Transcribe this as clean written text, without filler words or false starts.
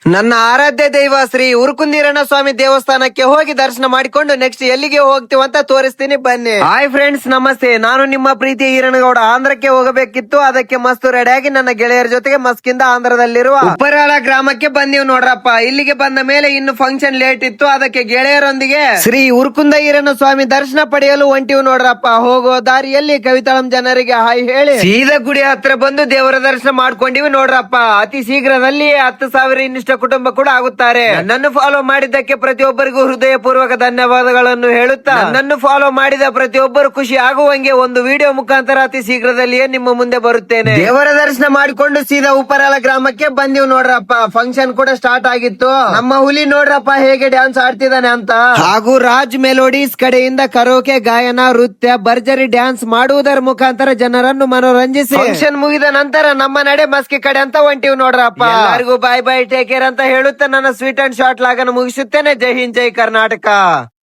ನನ್ನ ಆರಾಧ್ಯ ದೈವ ಶ್ರೀ ಉರುಕುಂದಿರಣ್ಣ ಸ್ವಾಮಿ ದೇವಸ್ಥಾನಕ್ಕೆ ಹೋಗಿ ದರ್ಶನ ಮಾಡಿಕೊಂಡು ನೆಕ್ಸ್ಟ್ ಎಲ್ಲಿಗೆ ಹೋಗ್ತೀವಿ ಅಂತ ತೋರಿಸ್ತೀನಿ ಬನ್ನಿ. ಹಾಯ್ ಫ್ರೆಂಡ್ಸ್, ನಮಸ್ತೆ. ನಾನು ನಿಮ್ಮ ಪ್ರೀತಿಯ ಈರಣ್ಣಗೌಡ. ಆಂಧ್ರಕ್ಕೆ ಹೋಗಬೇಕಿತ್ತು, ಅದಕ್ಕೆ ಮಸ್ತ್ ರೆಡಿಯಾಗಿ ನನ್ನ ಗೆಳೆಯರ ಜೊತೆಗೆ ಮಸ್ಕಿಂದ ಆಂಧ್ರದಲ್ಲಿರುವ ಉಪ್ಪರಾಳ ಗ್ರಾಮಕ್ಕೆ ಬಂದಿವ್ ನೋಡ್ರಪ್ಪ. ಇಲ್ಲಿಗೆ ಬಂದ ಮೇಲೆ ಇನ್ನು ಫಂಕ್ಷನ್ ಲೇಟ್ ಇತ್ತು, ಅದಕ್ಕೆ ಗೆಳೆಯರೊಂದಿಗೆ ಶ್ರೀ ಉರುಕುಂದ ಈರಣ್ಣ ಸ್ವಾಮಿ ದರ್ಶನ ಪಡೆಯಲು ಹೊಂಟಿವ್ ನೋಡ್ರಪ್ಪ. ಹೋಗೋ ದಾರಿಯಲ್ಲಿ ಕವಿತಾಳಂ ಜನರಿಗೆ ಹಾಯ್ ಹೇಳಿ ಸೀದಾ ಗುಡಿ ಹತ್ರ ಬಂದು ದೇವರ ದರ್ಶನ ಮಾಡ್ಕೊಂಡಿವಿ ನೋಡ್ರಪ್ಪ. ಅತಿ ಶೀಘ್ರದಲ್ಲಿ 10,000 ಇನ್ನಿಷ್ಟ ಕುಟುಂಬ ಕೂಡ ಆಗುತ್ತಾರೆ. ನನ್ನನ್ನು ಫಾಲೋ ಮಾಡಿದ್ದಕ್ಕೆ ಪ್ರತಿಯೊಬ್ಬರಿಗೂ ಹೃದಯ ಪೂರ್ವಕ ಧನ್ಯವಾದಗಳನ್ನು ಹೇಳುತ್ತಾ, ನನ್ನನ್ನು ಫಾಲೋ ಮಾಡಿದ ಪ್ರತಿಯೊಬ್ಬರು ಖುಷಿ ಆಗುವಂಗೆ ಒಂದು ವಿಡಿಯೋ ಮುಖಾಂತರ ಅತಿ ಶೀಘ್ರದಲ್ಲಿಯೇ ನಿಮ್ಮ ಮುಂದೆ ಬರುತ್ತೇನೆ. ದೇವರ ದರ್ಶನ ಮಾಡಿಕೊಂಡು ಸೀದಾ ಉಪ್ಪರಾಳ ಗ್ರಾಮಕ್ಕೆ ಬಂದಿವ್ ನೋಡ್ರಪ್ಪ. ಫಂಕ್ಷನ್ ಕೂಡ ಸ್ಟಾರ್ಟ್ ಆಗಿತ್ತು. ನಮ್ಮ ಹುಲಿ ನೋಡ್ರಪ್ಪ ಹೇಗೆ ಡ್ಯಾನ್ಸ್ ಆಡ್ತಿದ್ದಾನೆ ಅಂತ. ಹಾಗೂ ರಾಜ್ ಮೆಲೋಡೀಸ್ ಕಡೆಯಿಂದ ಕರೋಕೆ, ಗಾಯನ, ನೃತ್ಯ, ಭರ್ಜರಿ ಡ್ಯಾನ್ಸ್ ಮಾಡುವುದರ ಮುಖಾಂತರ ಜನರನ್ನು ಮನೋರಂಜಿಸಿ ಫಂಕ್ಷನ್ ಮುಗಿದ ನಂತರ ನಮ್ಮ ನಡೆ ಮಸ್ಕಿ ಕಡೆ ಅಂತ ಹೊಂಟಿವ್ ನೋಡ್ರಪ್ಪ. ಎಲ್ಲರಿಗೂ ಬಾಯ್ ಬಾಯ್, ಟೇಕ್ ಕೇರ್ ಅಂತ ಹೇಳುತ್ತಾ ನನ್ನ ಸ್ವೀಟ್ ಅಂಡ್ ಶಾರ್ಟ್ ಲಾಗನ್ನು ಮುಗಿಸುತ್ತೇನೆ. ಜೈ ಹಿಂದ್, ಜೈ ಕರ್ನಾಟಕ.